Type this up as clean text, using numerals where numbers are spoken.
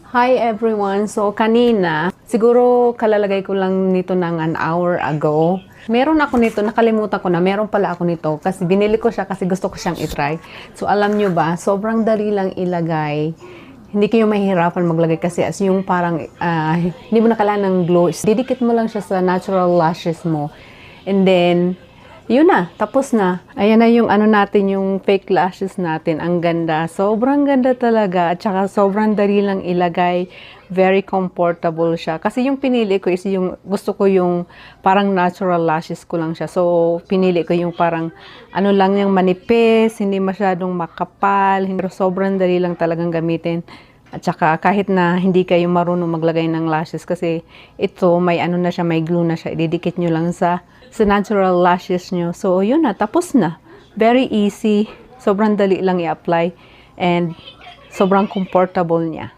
Hi everyone! So kanina, siguro kalalagay ko lang nito ng an hour ago. Meron ako nito, nakalimutan ko na, meron pala ako nito kasi binili ko siya kasi gusto ko siyang itry. So alam nyo ba, sobrang dali lang ilagay. Hindi kayo mahihirapan maglagay kasi as yung parang hindi mo na kailangan ng glue. Didikit mo lang siya sa natural lashes mo. And then, yun na, tapos na. Ayan na yung ano natin, yung fake lashes natin. Ang ganda. Sobrang ganda talaga. At saka sobrang dali lang ilagay. Very comfortable siya. Kasi yung pinili ko is yung, gusto ko yung parang natural lashes ko lang siya. So, pinili ko yung parang ano lang yung manipis, hindi masyadong makapal. Pero sobrang dali lang talagang gamitin. At saka kahit na hindi kayo marunong maglagay ng lashes kasi ito may ano na siya, may glue na siya. Ididikit nyo lang sa natural lashes nyo. So yun na, tapos na. Very easy. Sobrang dali lang i-apply and sobrang comfortable niya.